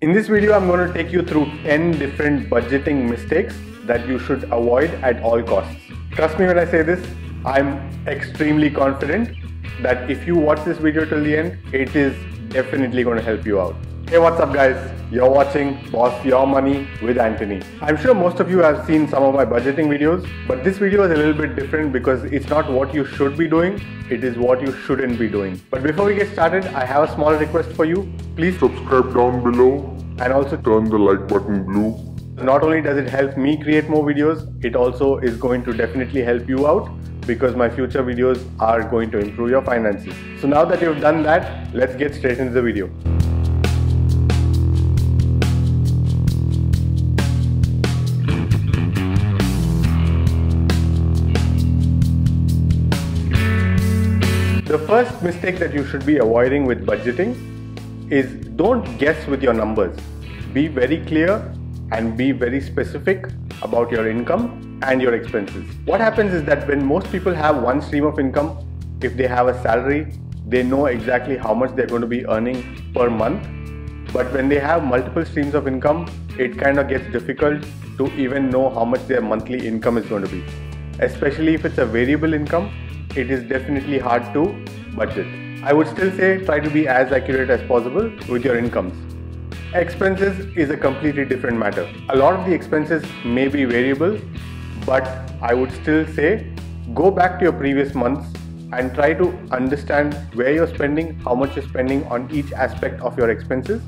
In this video, I'm going to take you through 10 different budgeting mistakes that you should avoid at all costs. Trust me when I say this, I'm extremely confident that if you watch this video till the end, it is definitely going to help you out. Hey, what's up guys? You're watching Boss Your Money with Anthony. I'm sure most of you have seen some of my budgeting videos, but this video is a little bit different because it's not what you should be doing, it is what you shouldn't be doing. But before we get started, I have a small request for you. Please Subscribe down below and also turn the like button blue. not only does it help me create more videos, it also is going to definitely help you out because my future videos are going to improve your finances. So now that you've done that, let's get straight into the video. The first mistake that you should be avoiding with budgeting is don't guess with your numbers. Be very clear and be very specific about your income and your expenses. What happens is that when most people have one stream of income, if they have a salary, they know exactly how much they're going to be earning per month. But when they have multiple streams of income, it kind of gets difficult to even know how much their monthly income is going to be. Especially if it's a variable income, it is definitely hard to budget. I would still say try to be as accurate as possible with your incomes. Expenses is a completely different matter. A lot of the expenses may be variable, but I would still say go back to your previous months and try to understand where you're spending, how much you're spending on each aspect of your expenses,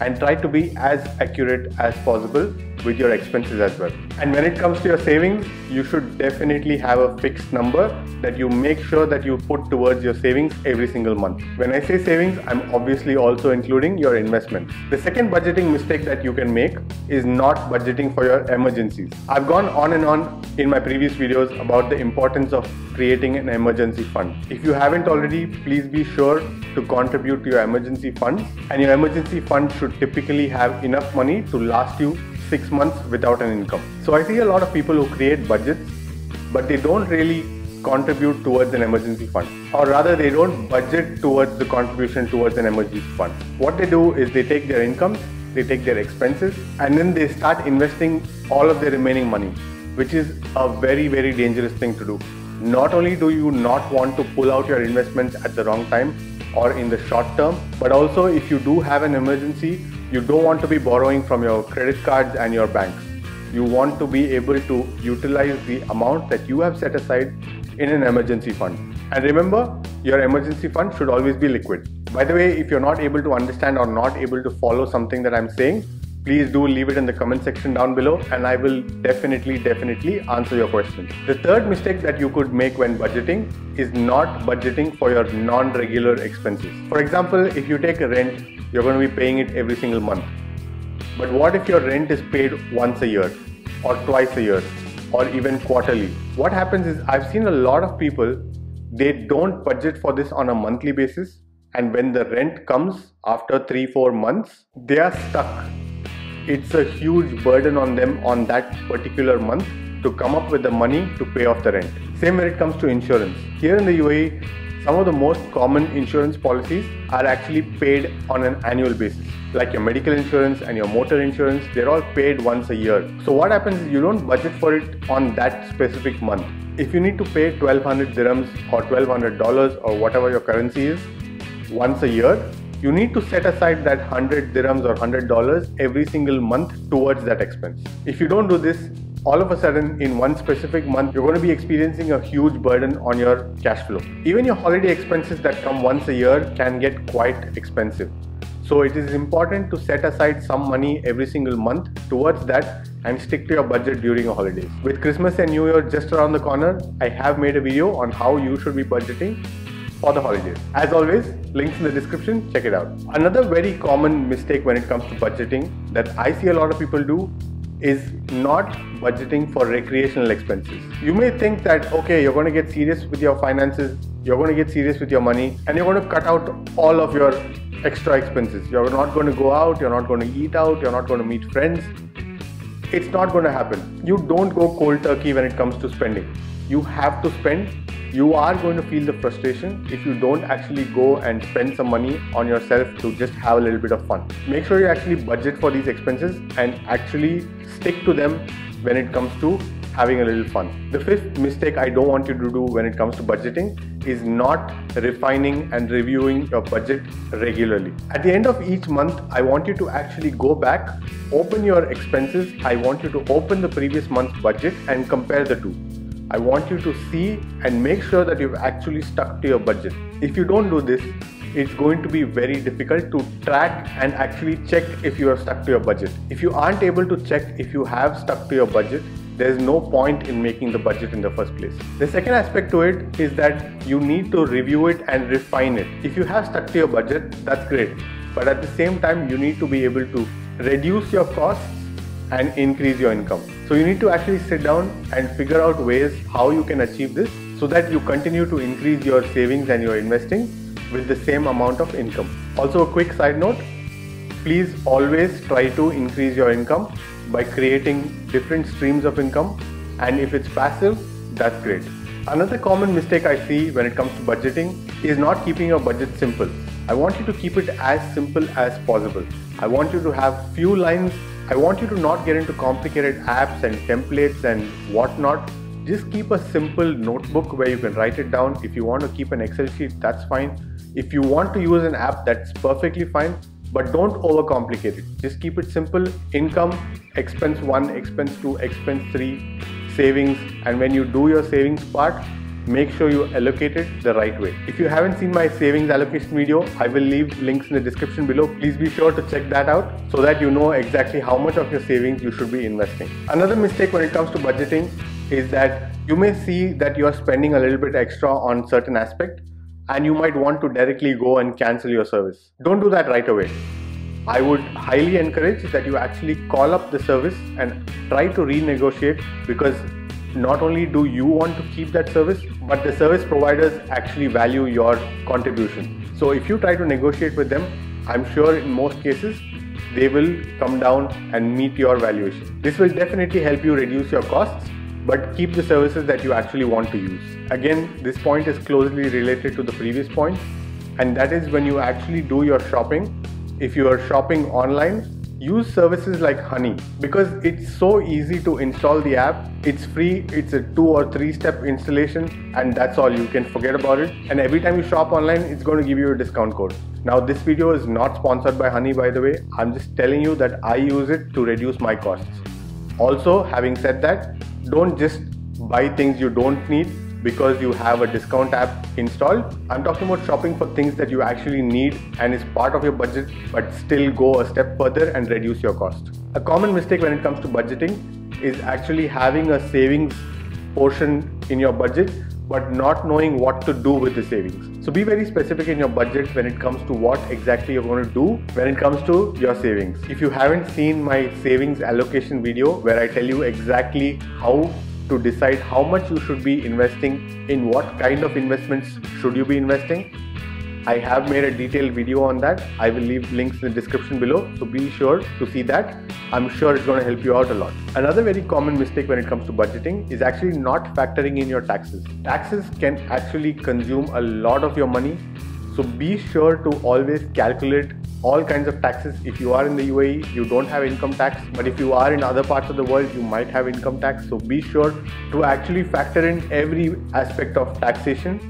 and try to be as accurate as possible with your expenses as well. And when it comes to your savings, you should definitely have a fixed number that you make sure that you put towards your savings every single month. When I say savings, I'm obviously also including your investments. The second budgeting mistake that you can make is not budgeting for your emergencies. I've gone on and on in my previous videos about the importance of creating an emergency fund. If you haven't already, please be sure to contribute to your emergency funds, and your emergency fund should typically have enough money to last you 6 months without an income. So I see a lot of people who create budgets, but they don't really contribute towards an emergency fund, or rather they don't budget towards the contribution towards an emergency fund. What they do is they take their incomes, they take their expenses, and then they start investing all of their remaining money, which is a very, very dangerous thing to do. Not only do you not want to pull out your investments at the wrong time or in the short term, but also if you do have an emergency, you don't want to be borrowing from your credit cards and your banks. You want to be able to utilize the amount that you have set aside in an emergency fund. And remember, your emergency fund should always be liquid. By the way, if you're not able to understand or not able to follow something that I'm saying, please do leave it in the comment section down below and I will definitely answer your questions. The third mistake that you could make when budgeting is not budgeting for your non-regular expenses. For example, if you take a rent, you're going to be paying it every single month. But what if your rent is paid once a year or twice a year or even quarterly? What happens is I've seen a lot of people, they don't budget for this on a monthly basis, and when the rent comes after 3-4 months, they are stuck. It's a huge burden on them on that particular month to come up with the money to pay off the rent. Same when it comes to insurance. Here in the UAE, some of the most common insurance policies are actually paid on an annual basis. Like your medical insurance and your motor insurance, they're all paid once a year. So what happens is you don't budget for it on that specific month. If you need to pay 1200 dirhams or $1200 or whatever your currency is once a year, you need to set aside that 100 dirhams or $100 every single month towards that expense. If you don't do this, all of a sudden in one specific month, you're going to be experiencing a huge burden on your cash flow. Even your holiday expenses that come once a year can get quite expensive. So it is important to set aside some money every single month towards that and stick to your budget during your holidays. With Christmas and New Year just around the corner, I have made a video on how you should be budgeting for the holidays. As always, links in the description, check it out. Another very common mistake when it comes to budgeting that I see a lot of people do is not budgeting for recreational expenses. You may think that, okay, you're going to get serious with your finances, you're going to get serious with your money, and you're going to cut out all of your extra expenses. You're not going to go out, you're not going to eat out, you're not going to meet friends. It's not going to happen. You don't go cold turkey when it comes to spending. You have to spend you are going to feel the frustration if you don't actually go and spend some money on yourself to just have a little bit of fun. Make sure you actually budget for these expenses and actually stick to them when it comes to having a little fun. The fifth mistake I don't want you to do when it comes to budgeting is not refining and reviewing your budget regularly. At the end of each month, I want you to actually go back, open your expenses. I want you to open the previous month's budget and compare the two. I want you to see and make sure that you've actually stuck to your budget. If you don't do this, it's going to be very difficult to track and actually check if you are stuck to your budget. If you aren't able to check if you have stuck to your budget, there's no point in making the budget in the first place. The second aspect to it is that you need to review it and refine it. If you have stuck to your budget, that's great. But at the same time, you need to be able to reduce your costs and increase your income. So you need to actually sit down and figure out ways how you can achieve this so that you continue to increase your savings and your investing with the same amount of income. Also, a quick side note, please always try to increase your income by creating different streams of income, and if it's passive, that's great. Another common mistake I see when it comes to budgeting is not keeping your budget simple. I want you to keep it as simple as possible. I want you to have few lines. I want you to not get into complicated apps and templates and whatnot. Just keep a simple notebook where you can write it down. If you want to keep an Excel sheet, that's fine. If you want to use an app, that's perfectly fine. But don't overcomplicate it. Just keep it simple. Income, expense 1, expense 2, expense 3, savings. And when you do your savings part, make sure you allocate it the right way. If you haven't seen my savings allocation video, I will leave links in the description below. Please be sure to check that out so that you know exactly how much of your savings you should be investing. Another mistake when it comes to budgeting is that you may see that you are spending a little bit extra on certain aspect, and you might want to directly go and cancel your service. Don't do that right away. I would highly encourage that you actually call up the service and try to renegotiate, because not only do you want to keep that service, but the service providers actually value your contribution. So if you try to negotiate with them, I'm sure in most cases they will come down and meet your valuation. This will definitely help you reduce your costs, but keep the services that you actually want to use. Again, this point is closely related to the previous point, and that is when you actually do your shopping. If you are shopping online, use services like Honey, because it's so easy to install the app. It's free, it's a 2 or 3 step installation, and that's all. You can forget about it, and every time you shop online, it's going to give you a discount code. Now, this video is not sponsored by Honey, by the way. I'm just telling you that I use it to reduce my costs. Also, having said that, don't just buy things you don't need because you have a discount app installed. I'm talking about shopping for things that you actually need and is part of your budget, but still go a step further and reduce your cost. A common mistake when it comes to budgeting is actually having a savings portion in your budget but not knowing what to do with the savings. So be very specific in your budget when it comes to what exactly you're going to do when it comes to your savings. If you haven't seen my savings allocation video where I tell you exactly how to decide how much you should be investing, in what kind of investments should you be investing, I have made a detailed video on that. I will leave links in the description below, so be sure to see that. I'm sure it's going to help you out a lot. Another very common mistake when it comes to budgeting is actually not factoring in your taxes. Taxes can actually consume a lot of your money, so be sure to always calculate all kinds of taxes. If you are in the UAE, you don't have income tax, but if you are in other parts of the world, you might have income tax. So be sure to actually factor in every aspect of taxation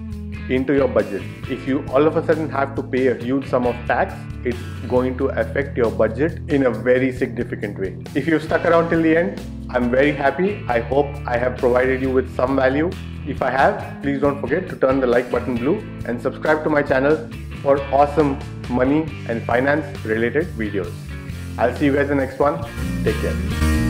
into your budget. If you all of a sudden have to pay a huge sum of tax, it's going to affect your budget in a very significant way. If you've stuck around till the end, I'm very happy. I hope I have provided you with some value. If I have, please don't forget to turn the like button blue and subscribe to my channel for awesome money and finance related videos. I'll see you guys in the next one. Take care.